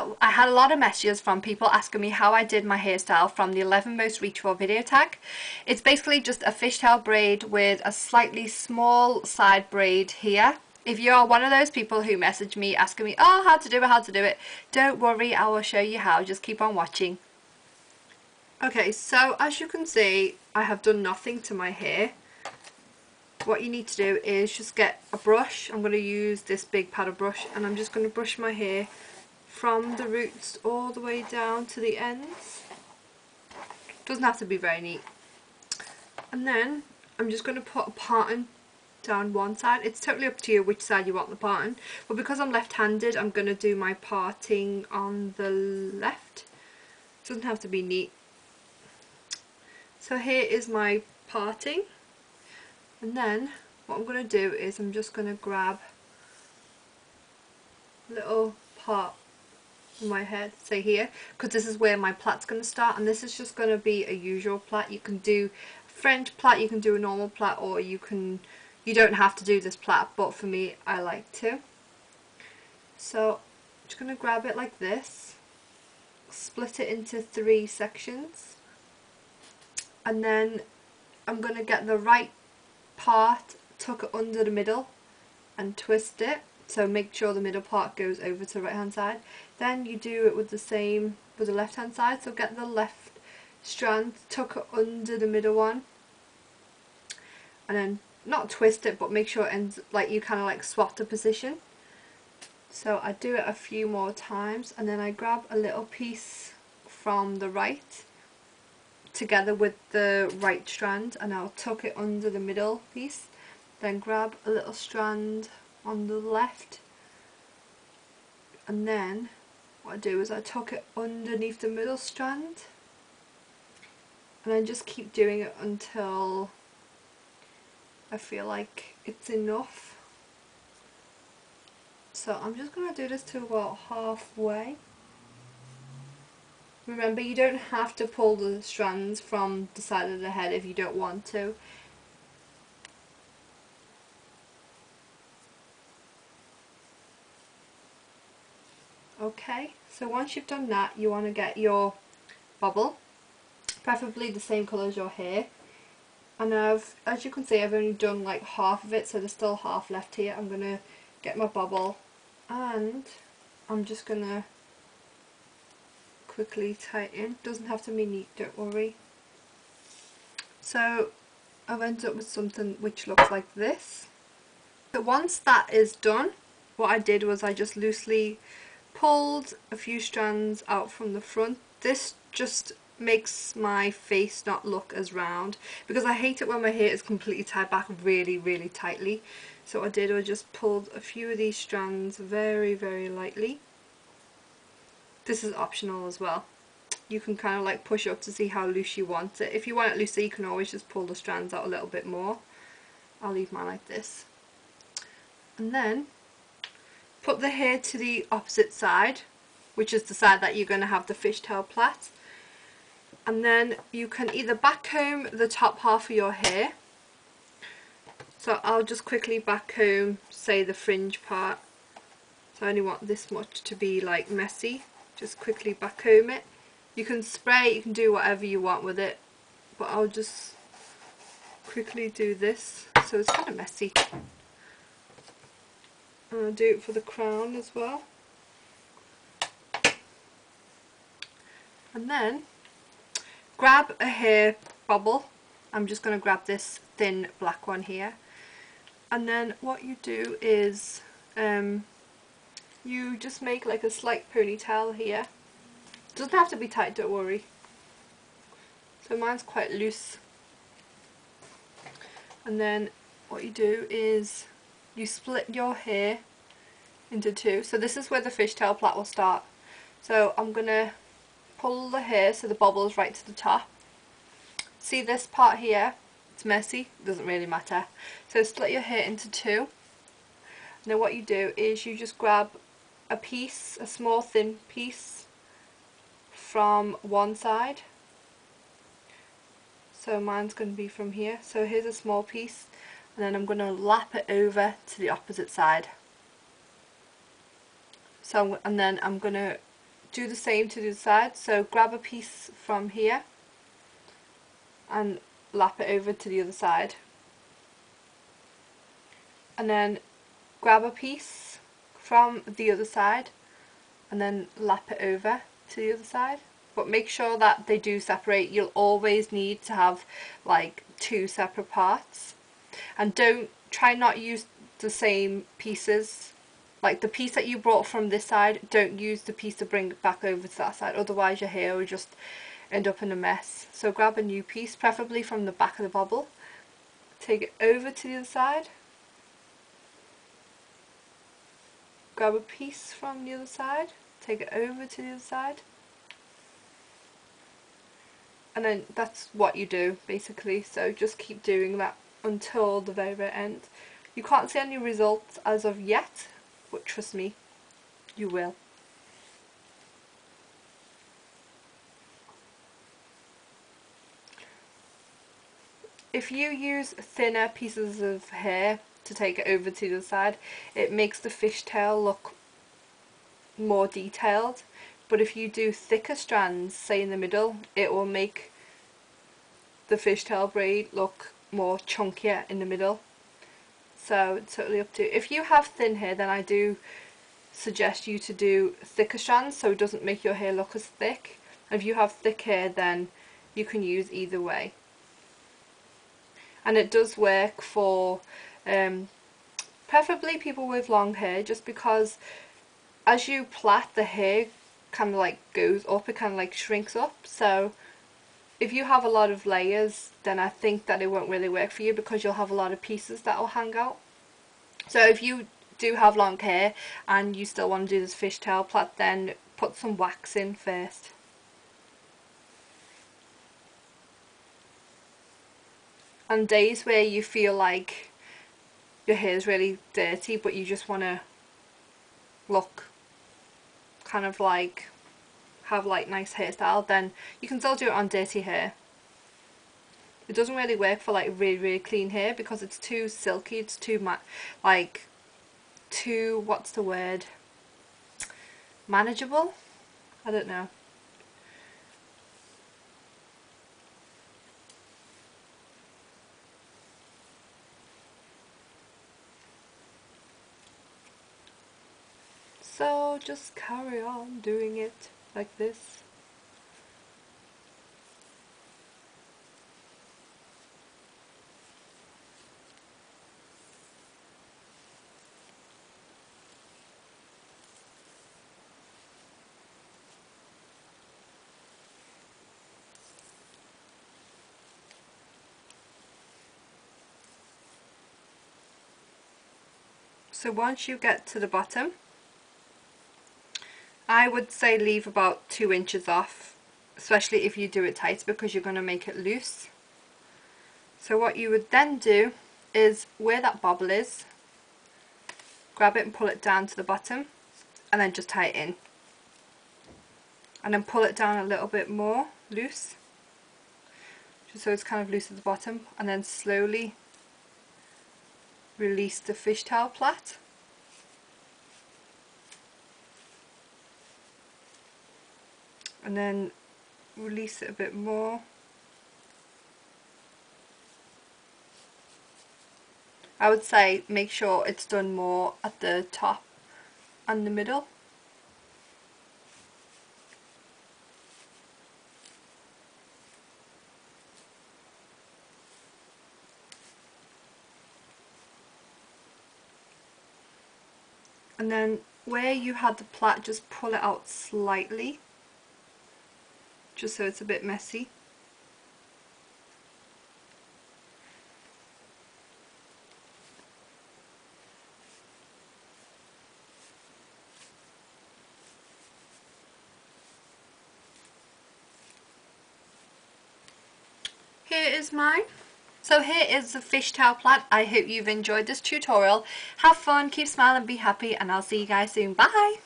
So I had a lot of messages from people asking me how I did my hairstyle from the 11 most reached for video tag. It's basically just a fishtail braid with a slightly small side braid here. If you are one of those people who message me asking me, oh, how to do it, don't worry, I will show you how, just keep on watching. Okay, so as you can see, I have done nothing to my hair. What you need to do is just get a brush. I'm going to use this big paddle brush, and I'm just going to brush my hair from the roots all the way down to the ends. Doesn't have to be very neat. And then I'm just going to put a parting down one side. It's totally up to you which side you want the parting, but because I'm left-handed, I'm going to do my parting on the left. Doesn't have to be neat. So here is my parting, and then what I'm going to do is I'm just going to grab a little part of my head, say here, because this is where my plait's going to start, and this is just going to be a usual plait. You can do French plait, you can do a normal plait, or you don't have to do this plait, but for me I like to. So I'm just going to grab it like this, split it into 3 sections, and then I'm going to get the right part, tuck it under the middle and twist it, so make sure the middle part goes over to the right hand side. Then you do it with the same with the left hand side, so get the left strand, tuck it under the middle one, and then not twist it, but make sure it ends like you kind of like swap the position. So I do it a few more times, and then I grab a little piece from the right together with the right strand, and I'll tuck it under the middle piece, then grab a little strand on the left, and then what I do is I tuck it underneath the middle strand, and then just keep doing it until I feel like it's enough. So I'm just going to do this to about halfway. Remember, you don't have to pull the strands from the side of the head if you don't want to. Okay, so once you've done that, you want to get your bobble, preferably the same colour as your hair. And as you can see, I've only done like half of it, so there's still half left here. I'm going to get my bobble, and I'm just going to quickly tighten. Doesn't have to be neat, don't worry. So I've ended up with something which looks like this. So once that is done, what I did was I just loosely pulled a few strands out from the front. This just makes my face not look as round, because I hate it when my hair is completely tied back really tightly. So what I did was just pulled a few of these strands very lightly. This is optional as well. You can kind of like push up to see how loose you want it. If you want it looser, you can always just pull the strands out a little bit more. I'll leave mine like this. And then put the hair to the opposite side, which is the side that you're going to have the fishtail plait. And then you can either back comb the top half of your hair. So I'll just quickly back comb, say, the fringe part. So I only want this much to be like messy. Just quickly back comb it. You can spray, you can do whatever you want with it, but I'll just quickly do this, so it's kind of messy. And I'll do it for the crown as well. And then grab a hair bobble. I'm just going to grab this thin black one here. And then what you do is you just make like a slight ponytail here. Doesn't have to be tight, don't worry. So mine's quite loose. And then what you do is you split your hair into 2. So this is where the fishtail plait will start. So I'm going to pull the hair so the bobble is right to the top. See this part here? It's messy, doesn't really matter. So split your hair into 2. And then what you do is you just grab a piece, a small thin piece from one side. So mine's going to be from here. So here's a small piece, and then I'm going to lap it over to the opposite side. So and then I'm going to do the same to the other side. So grab a piece from here and lap it over to the other side, and then grab a piece from the other side and then lap it over to the other side. But make sure that they do separate. You'll always need to have like 2 separate parts, and don't try not use the same pieces. Like the piece that you brought from this side, don't use the piece to bring it back over to that side, otherwise your hair will just end up in a mess. So grab a new piece, preferably from the back of the bobble, take it over to the other side, grab a piece from the other side, take it over to the other side, and then that's what you do basically. So just keep doing that until the very, very end. You can't see any results as of yet, but trust me, you will. If you use thinner pieces of hair to take it over to the other side, it makes the fishtail look more detailed. But if you do thicker strands, say in the middle, it will make the fishtail braid look more chunkier in the middle. So it's totally up to you. If you have thin hair, then I do suggest you to do thicker strands so it doesn't make your hair look as thick. And if you have thick hair, then you can use either way. And it does work for preferably people with long hair, just because as you plait, the hair kind of like goes up, it kind of like shrinks up. So if you have a lot of layers, then I think that it won't really work for you, because you'll have a lot of pieces that will hang out. So if you do have long hair and you still want to do this fishtail plait, then put some wax in first. On days where you feel like your hair is really dirty but you just want to look kind of like have like nice hairstyle, then you can still do it on dirty hair. It doesn't really work for like really, really clean hair because it's too silky, it's too like too, what's the word, manageable? I don't know. So just carry on doing it like this. So once you get to the bottom, I would say leave about 2 inches off, especially if you do it tight, because you're going to make it loose. So what you would then do is, where that bobble is, grab it and pull it down to the bottom, and then just tie it in. And then pull it down a little bit more loose, just so it's kind of loose at the bottom, and then slowly release the fishtail plait. And then release it a bit more. I would say make sure it's done more at the top and the middle. And then where you had the plait, just pull it out slightly, just so it's a bit messy. Here is mine. So here is the fishtail plait. I hope you've enjoyed this tutorial. Have fun, keep smiling, be happy, and I'll see you guys soon. Bye!